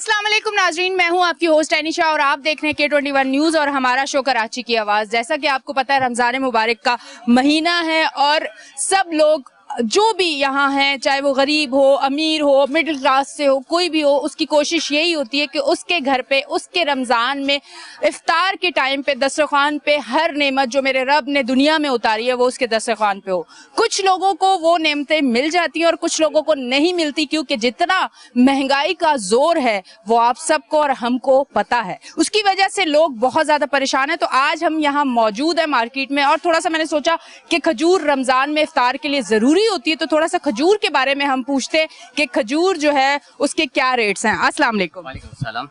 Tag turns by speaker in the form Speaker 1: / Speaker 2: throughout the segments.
Speaker 1: अस्सलाम वालेकुम नाजरीन, मैं हूं आपकी होस्ट एनिशा और आप देख रहे हैं K21 न्यूज़ और हमारा शो कराची की आवाज़। जैसा कि आपको पता है रमज़ान मुबारक का महीना है और सब लोग जो भी यहाँ हैं, चाहे वो गरीब हो, अमीर हो, मिडिल क्लास से हो, कोई भी हो, उसकी कोशिश यही होती है कि उसके घर पे उसके रमज़ान में इफ्तार के टाइम पे दस्तरखान पे हर नेमत जो मेरे रब ने दुनिया में उतारी है वो उसके दस्तरखान पे हो। कुछ लोगों को वो नेमतें मिल जाती हैं और कुछ लोगों को नहीं मिलती, क्योंकि जितना महंगाई का जोर है वो आप सबको और हमको पता है, उसकी वजह से लोग बहुत ज़्यादा परेशान हैं। तो आज हम यहाँ मौजूद है मार्केट में और थोड़ा सा मैंने सोचा कि खजूर रमज़ान में इफ्तार के लिए ज़रूरी होती है, तो थोड़ा सा खजूर के बारे में हम पूछते हैं कि खजूर जो है उसके क्या रेट्स हैं। अस्सलाम वालेकुम।
Speaker 2: वालेकुम सलाम।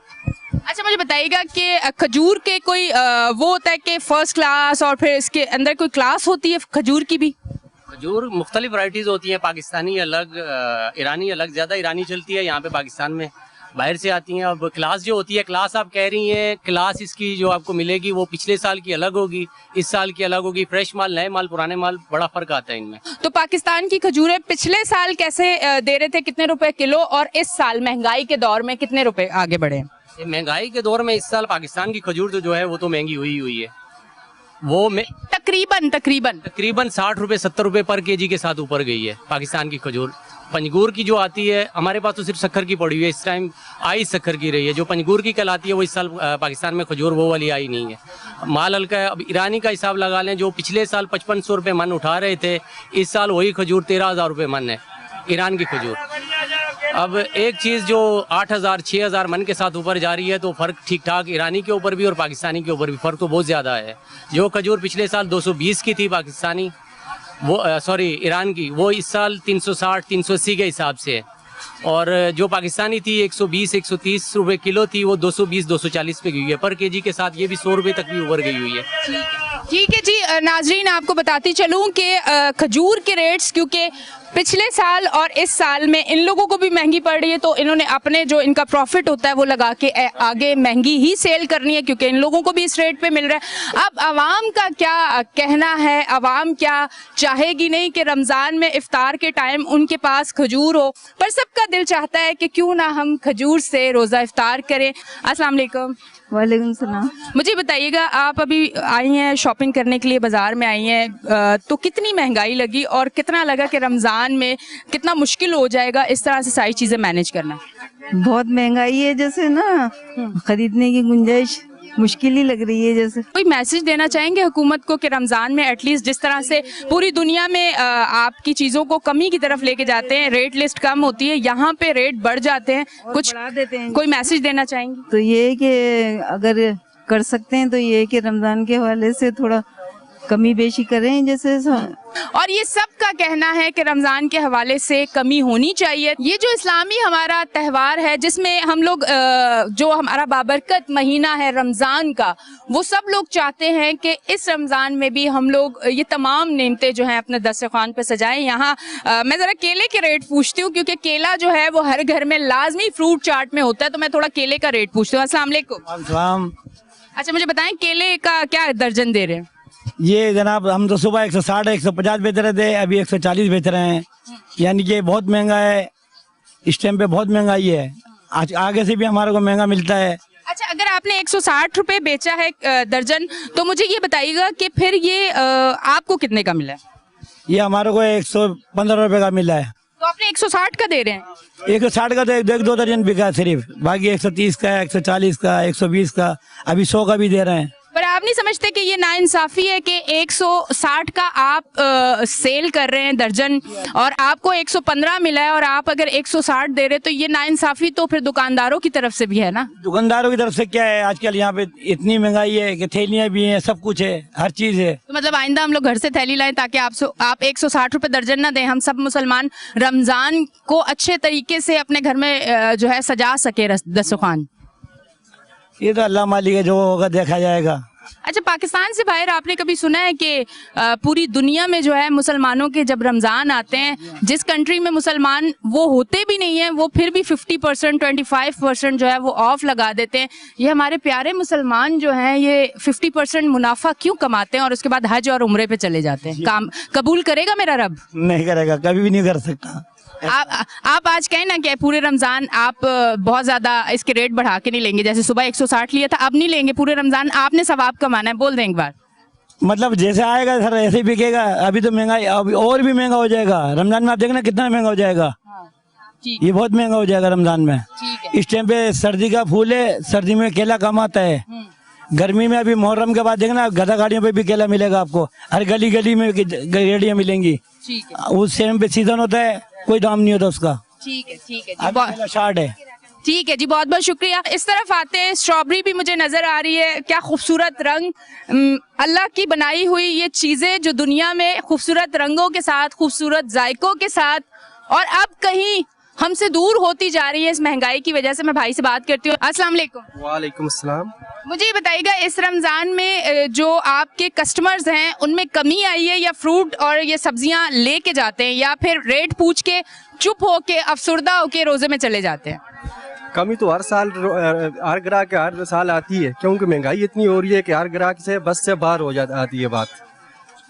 Speaker 1: अच्छा, मुझे बताइएगा कि खजूर के कोई वो होता है कि फर्स्ट क्लास और फिर इसके अंदर कोई क्लास होती है खजूर की भी?
Speaker 2: खजूर मुख्तलिफ वैरायटीज होती हैं, पाकिस्तानी अलग, ईरानी अलग, ज़्यादा ईरानी चलती है यहाँ पे पाकिस्तान में, बाहर से आती हैं। अब क्लास जो होती है, क्लास आप कह रही हैं, क्लास इसकी जो आपको मिलेगी वो पिछले साल की अलग होगी, इस साल की अलग होगी। फ्रेश माल, नए माल, पुराने माल, बड़ा फर्क आता है इनमें।
Speaker 1: तो पाकिस्तान की खजूरें पिछले साल कैसे दे रहे थे, कितने रुपए किलो, और इस साल महंगाई के दौर में कितने रुपए आगे बढ़े?
Speaker 2: महंगाई के दौर में इस साल पाकिस्तान की खजूर जो है वो तो महंगी हुई है। वो
Speaker 1: तकरीबन
Speaker 2: 60 रुपए 70 रुपए पर केजी के साथ ऊपर गई है पाकिस्तान की खजूर। पंजगूर की जो आती है, हमारे पास तो सिर्फ शक्कर की पड़ी हुई है, इस टाइम आई शक्कर की रही है। जो पंजगूर की कल आती है वो इस साल पाकिस्तान में खजूर वो वाली आई नहीं है, माल हल्का है। अब ईरानी का हिसाब लगा लें, जो पिछले साल 5500 रुपये मन उठा रहे थे, इस साल वही खजूर 13,000 रुपये मन है, ईरान की खजूर। अब एक चीज़ जो 8,000 6,000 मन के साथ ऊपर जा रही है, तो फ़र्क ठीक ठाक ईरानी के ऊपर भी और पाकिस्तानी के ऊपर भी फ़र्क तो बहुत ज़्यादा है। जो खजूर पिछले साल 220 की थी पाकिस्तानी, वो ईरान की, वो इस साल 360 380 के हिसाब से है। और जो पाकिस्तानी थी 120 130 रुपए किलो थी, वो 220 240 पे गई है पर केजी के साथ। ये भी 100 रुपये तक भी ऊपर गई हुई है।
Speaker 1: ठीक है जी नाजरीन, आपको बताती चलूँ कि खजूर के रेट्स क्योंकि पिछले साल और इस साल में इन लोगों को भी महंगी पड़ रही है, तो इन्होंने अपने जो इनका प्रॉफिट होता है वो लगा के आगे महंगी ही सेल करनी है, क्योंकि इन लोगों को भी इस रेट पे मिल रहा है। अब आवाम का क्या कहना है, आवाम क्या चाहेगी नहीं कि रमज़ान में इफ्तार के टाइम उनके पास खजूर हो, पर सबका दिल चाहता है कि क्यों ना हम खजूर से रोज़ा इफ्तार करें। अस्सलाम वालेकुम।
Speaker 3: वालेकुम सलाम।
Speaker 1: मुझे बताइएगा, आप अभी आई हैं शॉपिंग करने के लिए, बाज़ार में आई हैं, तो कितनी महंगाई लगी और कितना लगा कि रमज़ान में कितना मुश्किल हो जाएगा इस तरह से सारी चीज़ें मैनेज करना?
Speaker 3: बहुत महंगाई है, जैसे ना खरीदने की गुंजाइश मुश्किल ही लग रही है। जैसे
Speaker 1: कोई मैसेज देना चाहेंगे हुकूमत को कि रमज़ान में एटलीस्ट जिस तरह से पूरी दुनिया में आपकी चीज़ों को कमी की तरफ लेके जाते हैं, रेट लिस्ट कम होती है, यहाँ पे रेट बढ़ जाते हैं, कुछ
Speaker 3: बढ़ा देते हैं,
Speaker 1: कोई मैसेज देना चाहेंगे?
Speaker 3: तो ये है कि अगर कर सकते हैं तो ये है कि रमज़ान के हवाले से थोड़ा कमी बेशी करें जैसे।
Speaker 1: और ये सब का कहना है कि रमज़ान के हवाले से कमी होनी चाहिए। ये जो इस्लामी हमारा त्यौहार है, जिसमें हम लोग जो हमारा बाबरकत महीना है रमज़ान का, वो सब लोग चाहते हैं कि इस रमज़ान में भी हम लोग ये तमाम नेमतें जो हैं अपने दस्तरखान पे सजाएं। यहाँ मैं ज़रा केले के रेट पूछती हूँ, क्योंकि केला जो है वो हर घर में लाजमी फ्रूट चार्ट में होता है, तो मैं थोड़ा केले का रेट पूछती हूँ। अस्सलाम वालेकुम। अच्छा, मुझे बताएं केले का क्या दर्जन दे रहे हैं?
Speaker 4: ये जनाब हम तो सुबह 160 150 बेच रहे थे, अभी 140 बेच रहे हैं, यानी कि बहुत महंगा है, इस टाइम पे बहुत महंगाई है। आज आगे से भी हमारे को महंगा मिलता है।
Speaker 1: अच्छा, अगर आपने 160 रुपये बेचा है दर्जन, तो मुझे ये बताइएगा कि फिर ये आपको कितने का मिला है?
Speaker 4: ये हमारे को 115 रुपए का मिला है।
Speaker 1: तो आपने 160 का दे रहे हैं?
Speaker 4: 160 का तो एक दो दर्जन बिका है सिर्फ, बाकी 130 का, 140 का, 120 का, अभी 100 का भी दे रहे हैं।
Speaker 1: पर आप नहीं समझते कि ये नाइंसाफी है कि 160 का आप सेल कर रहे हैं दर्जन और आपको 115 मिला है, और आप अगर 160 दे रहे हैं, तो ये नाइंसाफी तो फिर दुकानदारों की तरफ से भी है ना?
Speaker 4: दुकानदारों की तरफ से क्या है, आजकल यहाँ पे इतनी महंगाई है कि थैलियाँ भी हैं, सब कुछ है, हर चीज है।
Speaker 1: तो मतलब आइंदा हम लोग घर से थैली लाएं ताकि आप 160 रुपये दर्जन ना दें। हम सब मुसलमान रमजान को अच्छे तरीके से अपने घर में जो है सजा सके दस्तरखान।
Speaker 4: ये तो अल्लाह मालिक है, जो होगा देखा जाएगा।
Speaker 1: अच्छा, पाकिस्तान से बाहर आपने कभी सुना है कि पूरी दुनिया में जो है मुसलमानों के जब रमज़ान आते हैं, जिस कंट्री में मुसलमान वो होते भी नहीं हैं, वो फिर भी 50% 25% जो है वो ऑफ लगा देते हैं। ये हमारे प्यारे मुसलमान जो हैं ये 50% मुनाफा क्यों कमाते हैं और उसके बाद हज और उम्रे पे चले जाते हैं? काम कबूल करेगा मेरा रब?
Speaker 4: नहीं करेगा, कभी भी नहीं कर सकता।
Speaker 1: आप आज कहें ना कि पूरे रमजान आप बहुत ज्यादा इसके रेट बढ़ा के नहीं लेंगे, जैसे सुबह 160 लिया था अब नहीं लेंगे, पूरे रमजान आपने सवाब कमाना है, बोल दें एक बार।
Speaker 4: मतलब जैसे आएगा सर ऐसे ही बिकेगा। अभी तो महंगाई अभी और भी महंगा हो जाएगा। रमजान में आप देखना कितना महंगा हो जाएगा।
Speaker 1: ठीक
Speaker 4: ये बहुत महंगा हो जाएगा रमजान में।
Speaker 1: ठीक है।
Speaker 4: इस टाइम पे सर्दी का फूल है, सर्दी में केला कम आता है। गर्मी में अभी मुहर्रम के बाद देखना गधा गाड़ियों पे भी केला मिलेगा आपको, हर गली गली में रेडियां मिलेंगी।
Speaker 1: ठीक है।
Speaker 4: उस टाइम पे सीजन होता है, कोई दाम नहीं होता उसका।
Speaker 1: ठीक है जी,
Speaker 4: अभी शार्ट है।
Speaker 1: ठीक है जी, बहुत बहुत शुक्रिया। इस तरफ आते हैं, स्ट्रॉबेरी भी मुझे नजर आ रही है, क्या खूबसूरत रंग, अल्लाह की बनाई हुई ये चीजें जो दुनिया में खूबसूरत रंगों के साथ, खूबसूरत जायकों के साथ, और अब कहीं हमसे दूर होती जा रही है इस महंगाई की वजह से। मैं भाई से बात करती हूँ। अस्सलाम वालेकुम।
Speaker 5: वालेकुम अस्सलाम।
Speaker 1: मुझे ये बताइएगा, इस रमजान में जो आपके कस्टमर्स हैं उनमें कमी आई है, या फ्रूट और ये सब्जियां लेके जाते हैं, या फिर रेट पूछ के चुप होके अफसुर्दा होके रोजे में चले जाते हैं?
Speaker 5: कमी तो हर साल हर ग्राहक हर साल आती है, क्योंकि महंगाई इतनी हो रही है कि हर ग्राहक से बस से बाहर हो जाती आती है बात।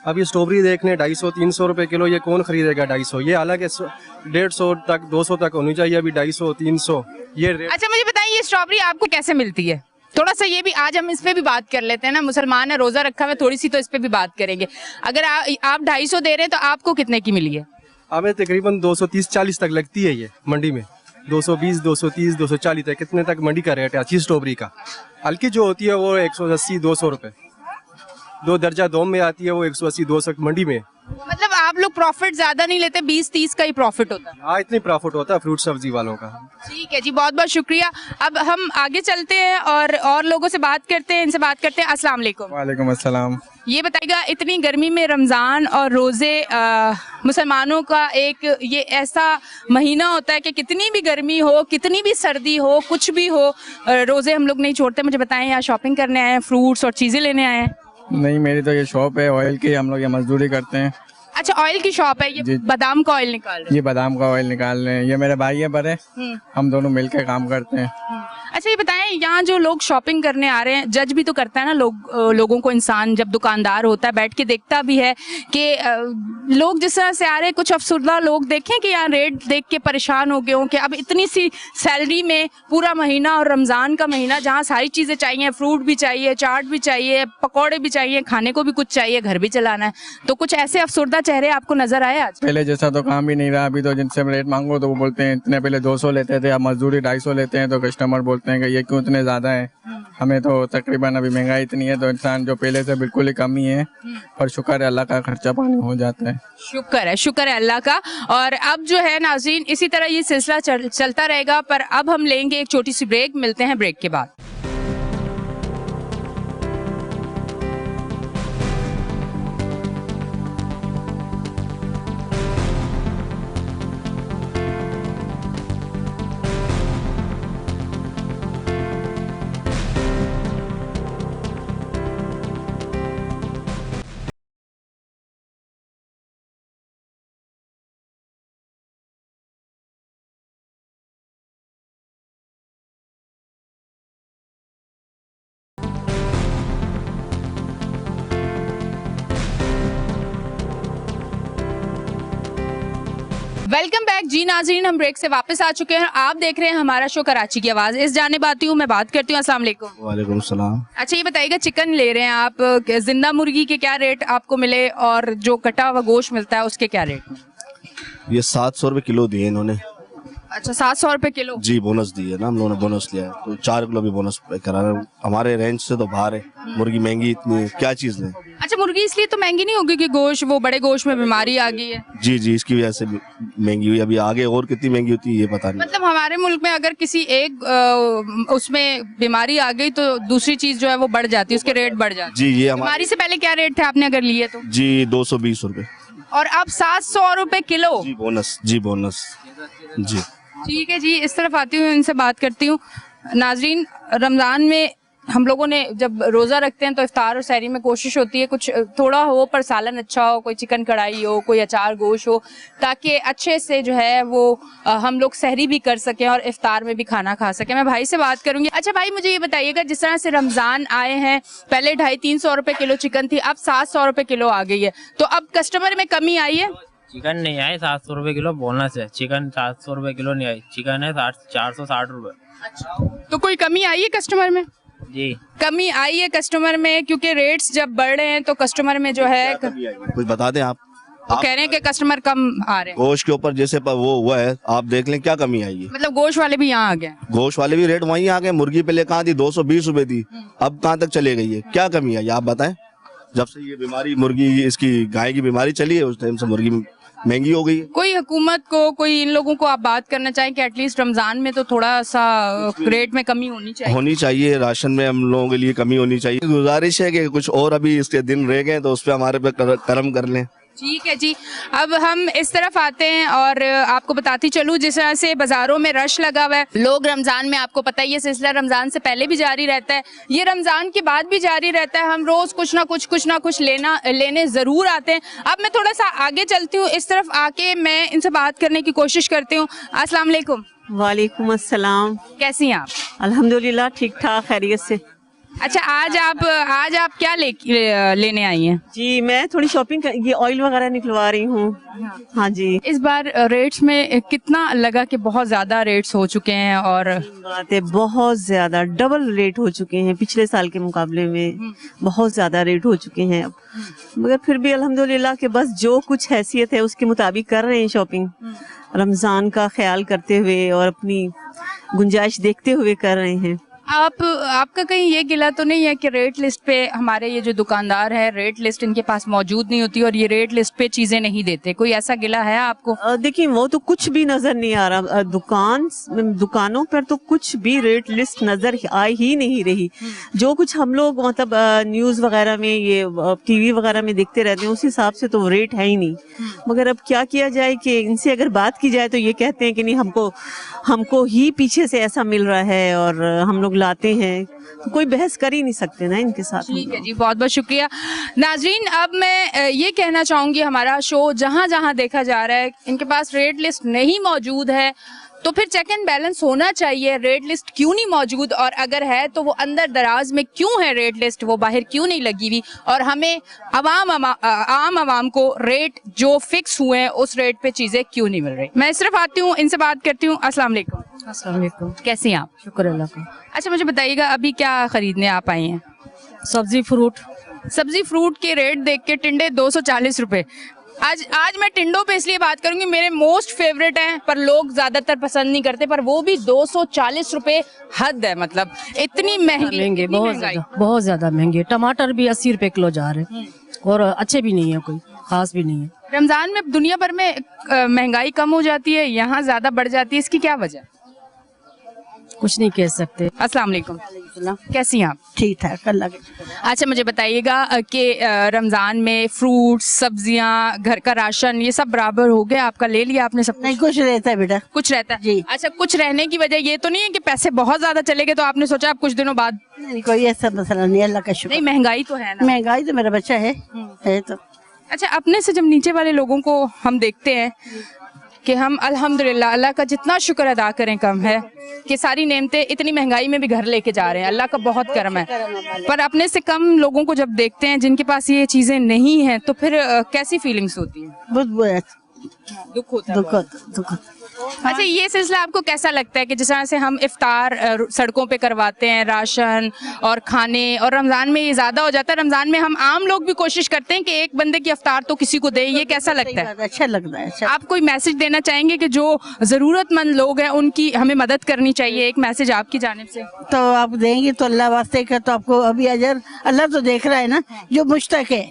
Speaker 5: अब ये स्ट्रॉबेरी देखने 250-300 रुपए किलो, ये कौन खरीदेगा 250? ये हालांकि 150 तक 200 तक होनी चाहिए, अभी 250-300 ये रेट।
Speaker 1: अच्छा मुझे बताइए, ये स्ट्रॉबेरी आपको कैसे मिलती है? थोड़ा सा ये भी आज हम इस पे भी बात कर लेते हैं ना, मुसलमान है, रोजा रखा हुआ, थोड़ी सी तो इस पे भी बात करेंगे। अगर आप 250 दे रहे हैं तो आपको कितने की मिली है?
Speaker 5: हमें तकरीबन 230-40 तक लगती है ये मंडी में, 220, 230, 240 तक, कितने तक मंडी का रेट है अच्छी स्ट्रॉबेरी का। हल्की जो होती है वो 180-200 रुपए, 2 दर्जा दोम में आती है वो 180-200 मंडी में।
Speaker 1: मतलब आप लोग प्रॉफिट ज्यादा नहीं लेते, 20-30 का ही प्रॉफिट होता है?
Speaker 5: हाँ, इतनी प्रॉफिट होता है फ्रूट सब्जी वालों का।
Speaker 1: ठीक है जी, बहुत बहुत शुक्रिया। अब हम आगे चलते हैं और लोगों से बात करते हैं, इनसे बात करते हैं। अस्सलाम वालेकुम।
Speaker 5: वालेकुम अस्सलाम।
Speaker 1: ये बताइएगा, इतनी गर्मी में रमज़ान और रोज़े मुसलमानों का एक ये ऐसा महीना होता है कि कितनी भी गर्मी हो, कितनी भी सर्दी हो, कुछ भी हो, रोज़े हम लोग नहीं छोड़ते। मुझे बताएं, यहाँ शॉपिंग करने आए हैं, फ्रूट्स और चीज़ें लेने आए हैं?
Speaker 6: नहीं, मेरी तो ये शॉप है ऑयल की, हम लोग ये मजदूरी करते हैं।
Speaker 1: अच्छा, ऑयल की शॉप है, ये बादाम का ऑयल निकाल रहे
Speaker 6: ये बादाम का ऑयल निकाल रहे हैं। ये मेरे भाई है बड़े, हम दोनों मिलकर काम करते हैं।
Speaker 1: अच्छा ये बताएं, यहाँ जो लोग शॉपिंग करने आ रहे हैं, जज भी तो करता है ना लोगों को, इंसान जब दुकानदार होता है बैठ के देखता भी है कि लोग जिस तरह से आ रहे हैं, कुछ अफसरदा लोग देखें कि यहाँ रेट देख के परेशान हो गए हों कि अब इतनी सी सैलरी में पूरा महीना, और रमज़ान का महीना जहाँ सारी चीज़ें चाहिए, फ्रूट भी चाहिए, चाट भी चाहिए, पकौड़े भी चाहिए, खाने को भी कुछ चाहिए, घर भी चलाना है, तो कुछ ऐसे अफसरदा चेहरे आपको नजर आए आज?
Speaker 6: पहले जैसा तो काम भी नहीं रहा, अभी तो जिनसे रेट मांगो तो वो बोलते हैं इतने, पहले 200 लेते थे, अब मजदूरी 250 लेते हैं, तो कस्टमर बोलते हैं कि ये क्यों इतने ज़्यादा है। हमें तो तकरीबन अभी महंगाई इतनी है तो इंसान जो पहले से बिल्कुल ही कमी है, पर शुक्र है अल्लाह का, खर्चा पानी हो जाता है।
Speaker 1: शुक्र है अल्लाह का। और अब जो है नाज़रीन, इसी तरह ये सिलसिला चलता रहेगा, पर अब हम लेंगे एक छोटी सी ब्रेक, मिलते हैं ब्रेक के बाद। वेलकम बैक जी नाजरीन, हम ब्रेक से वापस आ चुके हैं। आप देख रहे हैं हमारा शो कराची की आवाज़। इस जानिब आती हूँ, मैं बात करती हूँ। अस्सलाम वालेकुम।
Speaker 7: वालेकुम सलाम।
Speaker 1: अच्छा ये बताइएगा, चिकन ले रहे हैं आप, जिंदा मुर्गी के क्या रेट आपको मिले, और जो कटा हुआ गोश्त मिलता है उसके क्या रेट?
Speaker 7: ये 700 रुपए किलो दिए इन्होंने।
Speaker 1: अच्छा, 700 रुपए किलो?
Speaker 7: जी, बोनस दिए ना, हम लोगों ने बोनस लिया है, तो 4 किलो भी बोनस करा रहे हैं। हमारे रेंज से तो बाहर है, मुर्गी महंगी इतनी है, क्या चीज़ लें।
Speaker 1: अच्छा, मुर्गी इसलिए तो महंगी नहीं होगी कि गोश्त, वो बड़े गोश्त में बीमारी आ गई है?
Speaker 7: जी जी, इसकी वजह से महंगी हुई। अभी आगे और कितनी महंगी होती है ये पता नहीं।
Speaker 1: मतलब हमारे मुल्क में अगर किसी एक उसमें बीमारी आ गई तो दूसरी चीज जो है वो बढ़ जाती है, उसके रेट बढ़ जाते हैं।
Speaker 7: जी, ये
Speaker 1: बीमारी से पहले क्या रेट थे आपने अगर लिए तो?
Speaker 7: जी 220 रुपए,
Speaker 1: और अब 700 रुपए किलो?
Speaker 7: जी बोनस, जी बोनस जी।
Speaker 1: ठीक है जी, इस तरफ आती हूँ, इनसे बात करती हूँ। नाजरीन, रमज़ान में हम लोगों ने जब रोज़ा रखते हैं तो इफ्तार और सहरी में कोशिश होती है कुछ थोड़ा हो पर सालन अच्छा हो, कोई चिकन कढ़ाई हो, कोई अचार गोश हो, ताकि अच्छे से जो है वो हम लोग सहरी भी कर सकें और इफ्तार में भी खाना खा सकें। मैं भाई से बात करूंगी। अच्छा भाई, मुझे ये बताइएगा, जिस तरह से रमज़ान आए हैं, पहले 250-300 रुपए किलो चिकन थी, अब 700 रुपए किलो आ गई है, तो अब कस्टमर में कमी आई है?
Speaker 8: चिकन नहीं आई, 700 रुपए किलो बोनस है। चिकन 700 रुपए किलो नहीं आई, चिकन है 460 रुपए।
Speaker 1: तो कोई कमी आई है कस्टमर में?
Speaker 8: जी
Speaker 1: कमी आई है कस्टमर में, क्योंकि रेट्स जब बढ़ रहे हैं तो कस्टमर में जो है
Speaker 7: कुछ बता दें आप।
Speaker 1: वो कह रहे हैं कि कस्टमर कम आ रहे हैं।
Speaker 7: गोश्त के ऊपर जैसे वो हुआ है, आप देख लें क्या कमी आई है।
Speaker 1: मतलब गोश्त वाले भी यहाँ आ गए?
Speaker 7: गोश्त वाले भी रेट वहीं आ गए। मुर्गी पहले कहाँ थी 220 रुपए थी, अब कहाँ तक चले गई है? क्या कमी आई आप बताएं। जब से ये बीमारी मुर्गी इसकी गाय की बीमारी चली है उस टाइम से मुर्गी महंगी हो गई है।
Speaker 1: कोई हुकूमत को, कोई इन लोगों को आप बात करना चाहें कि एटलीस्ट रमजान में तो थोड़ा सा रेट में कमी होनी चाहिए?
Speaker 7: राशन में हम लोगों के लिए कमी होनी चाहिए। गुजारिश है कि कुछ और अभी इसके दिन रह गए तो उस पर हमारे पे करम कर लें।
Speaker 1: ठीक है जी। अब हम इस तरफ आते हैं और आपको बताती चलूँ, जिस तरह से बाजारों में रश लगा हुआ है, लोग रमजान में, आपको पता ही है सिलसिला रमजान से पहले भी जारी रहता है, ये रमजान के बाद भी जारी रहता है। हम रोज कुछ ना कुछ लेने जरूर आते हैं। अब मैं थोड़ा सा आगे चलती हूँ, इस तरफ आके मैं इनसे बात करने की कोशिश करती हूँ। अस्सलाम वालेकुम।
Speaker 9: वालेकुम अस्सलाम।
Speaker 1: कैसी हैं आप?
Speaker 9: अल्हम्दुलिल्लाह ठीक ठाक खैरियत से।
Speaker 1: अच्छा, आज आप क्या लेने आई हैं?
Speaker 9: जी मैं थोड़ी शॉपिंग ये ऑयल वगैरह निकलवा रही हूँ। हाँ जी।
Speaker 1: इस बार रेट्स में कितना लगा कि बहुत ज्यादा रेट्स हो चुके हैं? और
Speaker 9: बात है, बहुत ज्यादा डबल रेट हो चुके हैं पिछले साल के मुकाबले में, बहुत ज्यादा रेट हो चुके हैं अब। मगर फिर भी अल्हम्दुलिल्लाह के बस जो कुछ हैसियत है उसके मुताबिक कर रहे हैं शॉपिंग, रमजान का ख्याल करते हुए और अपनी गुंजाइश देखते हुए कर रहे हैं।
Speaker 1: आपका कहीं ये गिला तो नहीं है कि रेट लिस्ट पे हमारे ये जो दुकानदार है, रेट लिस्ट इनके पास मौजूद नहीं होती और ये रेट लिस्ट पे चीजें नहीं देते? कोई ऐसा गिला है आपको?
Speaker 9: देखिए वो तो कुछ भी नजर नहीं आ रहा। दुकानों पर तो कुछ भी रेट लिस्ट नजर आ ही नहीं रही। जो कुछ हम लोग मतलब न्यूज वगैरह में, ये टीवी वगैरह में देखते रहते हैं, उस हिसाब से तो रेट है ही नहीं। मगर अब क्या किया जाए कि इनसे अगर बात की जाए तो ये कहते हैं कि नहीं, हमको ही पीछे से ऐसा मिल रहा है और हम लोग लाते हैं, तो कोई बहस कर ही नहीं सकते ना इनके साथ।
Speaker 1: ठीक है जी, बहुत बहुत शुक्रिया। नाजरीन, अब मैं ये कहना चाहूंगी, हमारा शो जहां जहां देखा जा रहा है इनके पास रेट लिस्ट नहीं मौजूद है, तो फिर चेक एंड बैलेंस होना चाहिए। रेट लिस्ट क्यों नहीं मौजूद, और अगर है तो वो अंदर दराज में क्यों है रेट लिस्ट, वो बाहर क्यों नहीं लगी हुई, और हमें आम आवाम को रेट जो फिक्स हुए हैं उस रेट पे चीजें क्यों नहीं मिल रही? मैं सिर्फ आती हूँ, इनसे बात करती हूँ। अस्सलाम वालेकुम।
Speaker 10: अस्सलाम वालेकुम।
Speaker 1: कैसी हैं आप?
Speaker 10: शुक्र अल्लाह का।
Speaker 1: अच्छा, मुझे बताइएगा अभी क्या खरीदने आप आई हैं?
Speaker 10: सब्जी फ्रूट
Speaker 1: के रेट देख के टिंडे 240 रुपए। आज मैं टिंडों पे इसलिए बात करूंगी, मेरे मोस्ट फेवरेट हैं, पर लोग ज्यादातर पसंद नहीं करते, पर वो भी 240 रुपए हद है। मतलब इतनी महंगे,
Speaker 10: बहुत ज्यादा महंगे। टमाटर भी 80 रुपए किलो जा रहे हैं और अच्छे भी नहीं है, कोई खास भी नहीं है।
Speaker 1: रमजान में दुनिया भर में महंगाई कम हो जाती है, यहाँ ज्यादा बढ़ जाती है, इसकी क्या वजह?
Speaker 10: कुछ नहीं कह सकते।
Speaker 1: अस्सलाम वालेकुम। कैसी हैं आप?
Speaker 10: ठीक ठाक अल्लाह के।
Speaker 1: अच्छा, मुझे बताइएगा कि रमजान में फ्रूट, सब्जियां, घर का राशन, ये सब बराबर हो गया आपका? ले लिया आपने सब?
Speaker 10: नहीं, कुछ रहता है बेटा।
Speaker 1: कुछ रहता है
Speaker 10: जी।
Speaker 1: अच्छा, कुछ रहने की वजह ये तो नहीं है कि पैसे बहुत ज्यादा चले गए तो आपने सोचा आप कुछ दिनों बाद?
Speaker 10: नहीं, कोई ऐसा मसला नहीं, अल्लाह का शुक्र।
Speaker 1: नहीं, महंगाई तो है ना?
Speaker 10: महंगाई तो मेरा बच्चा है तो।
Speaker 1: अच्छा, अपने से जब नीचे वाले लोगों को हम देखते हैं कि हम अल्हम्दुलिल्लाह, अल्लाह का जितना शुक्र अदा करें कम है कि सारी नेमतें इतनी महंगाई में भी घर लेके जा रहे हैं, अल्लाह का बहुत करम है। पर अपने से कम लोगों को जब देखते हैं जिनके पास ये चीजें नहीं हैं, तो फिर कैसी फीलिंग्स होती है?
Speaker 10: बहुत बुरा
Speaker 1: दुख होता है। अच्छा, ये सिलसिला आपको कैसा लगता है कि जिस तरह से हम इफ्तार सड़कों पे करवाते हैं, राशन और खाने, और रमजान में ये ज्यादा हो जाता है, रमजान में हम आम लोग भी कोशिश करते हैं कि एक बंदे की इफ्तार तो किसी को दे, ये कैसा लगता है?
Speaker 10: अच्छा लगता है।
Speaker 1: आप कोई मैसेज देना चाहेंगे कि जो जरूरतमंद लोग हैं उनकी हमें मदद करनी चाहिए? एक मैसेज आपकी जानिब से।
Speaker 10: तो आप देंगे तो अल्लाह वास्ते का, तो आपको अभी अजर अल्लाह तो देख रहा है ना, जो मुश्तक है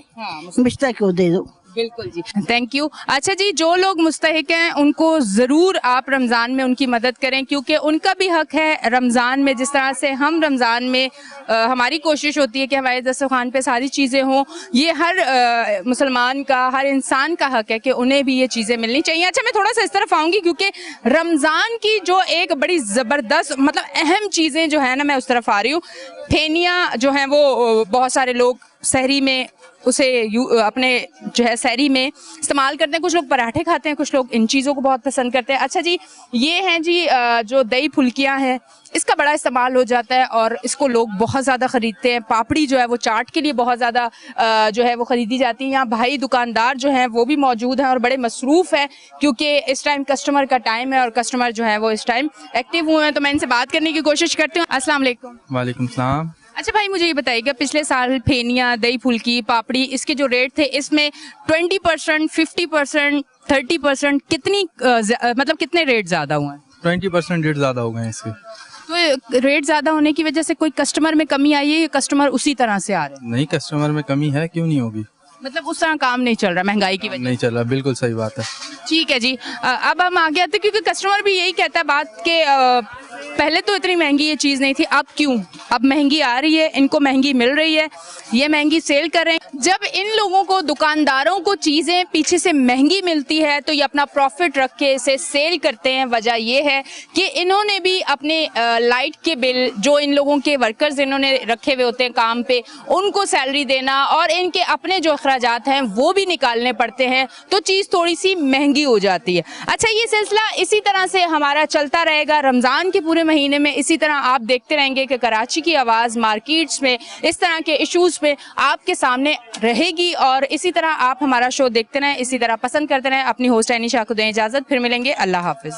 Speaker 10: मुश्तक को दे दो।
Speaker 1: बिल्कुल जी, थैंक यू। अच्छा जी, जो लोग मुस्तहिक हैं उनको ज़रूर आप रमज़ान में उनकी मदद करें, क्योंकि उनका भी हक है रमज़ान में। जिस तरह से हम रमज़ान में हमारी कोशिश होती है कि हमारे दस्तरखान पे सारी चीज़ें हों, ये हर मुसलमान का, हर इंसान का हक है कि उन्हें भी ये चीज़ें मिलनी चाहिए। अच्छा, मैं थोड़ा सा इस तरफ आऊँगी क्योंकि रमज़ान की जो एक बड़ी ज़बरदस्त मतलब अहम चीज़ें जो है ना, मैं उस तरफ आ रही हूँ। फेनिया जो हैं वो बहुत सारे लोग सहरी में उसे अपने जो है सहरी में इस्तेमाल करते हैं। कुछ लोग पराठे खाते हैं, कुछ लोग इन चीज़ों को बहुत पसंद करते हैं। अच्छा जी, ये हैं जी जो दही फुल्कियाँ हैं, इसका बड़ा इस्तेमाल हो जाता है और इसको लोग बहुत ज़्यादा ख़रीदते हैं। पापड़ी जो है वो चाट के लिए बहुत ज़्यादा जो है वो ख़रीदी जाती है। यहाँ भाई दुकानदार जो हैं वो भी मौजूद हैं और बड़े मसरूफ़ हैं, क्योंकि इस टाइम कस्टमर का टाइम है और कस्टमर जो है वो इस टाइम एक्टिव हुए हैं। तो मैं इनसे बात करने की कोशिश करती हूँ। अस्सलाम वालेकुम।
Speaker 6: वालेकुम सलाम।
Speaker 1: अच्छा भाई, मुझे ये बताइएगा, पिछले साल फेनिया, दही फुल्की, पापड़ी, इसके जो रेट थे इसमें 20%, 50%, 30% कितनी मतलब कितने रेट ज़्यादा हुए हैं?
Speaker 6: 20% रेट ज़्यादा हो गए हैं इसके।
Speaker 1: तो रेट ज़्यादा होने की वजह से कोई कस्टमर में कमी आई है या कस्टमर उसी तरह से आ रहे हैं?
Speaker 6: नहीं, कस्टमर में कमी है, क्यों नहीं होगी।
Speaker 1: मतलब उस तरह काम नहीं चल रहा महंगाई की वजह
Speaker 6: नहीं चल रहा, बिल्कुल सही बात है।
Speaker 1: ठीक है जी। अब हम आगे आते हैं, क्योंकि कस्टमर भी यही कहता है बात के पहले तो इतनी महंगी ये चीज़ नहीं थी, अब क्यों? अब महंगी आ रही है, इनको महंगी मिल रही है, ये महंगी सेल कर रहे हैं। जब इन लोगों को, दुकानदारों को चीज़ें पीछे से महंगी मिलती है तो ये अपना प्रॉफिट रख के इसे सेल करते हैं। वजह ये है कि इन्होंने भी अपने लाइट के बिल, जो इन लोगों के वर्कर्स इन्होंने रखे हुए होते हैं काम पे, उनको सैलरी देना और इनके अपने जो अखराजात हैं वो भी निकालने पड़ते हैं, तो चीज़ थोड़ी सी महंगी हो जाती है। अच्छा, ये सिलसिला इसी तरह से हमारा चलता रहेगा रमज़ान के पूरे महीने में। इसी तरह आप देखते रहेंगे कि कराची की आवाज़ मार्केट्स में इस तरह के इश्यूज़ पे आपके सामने रहेगी और इसी तरह आप हमारा शो देखते रहें, इसी तरह पसंद करते रहें। अपनी होस्ट एनी शाह को दें इजाज़त, फिर मिलेंगे। अल्लाह हाफिज़।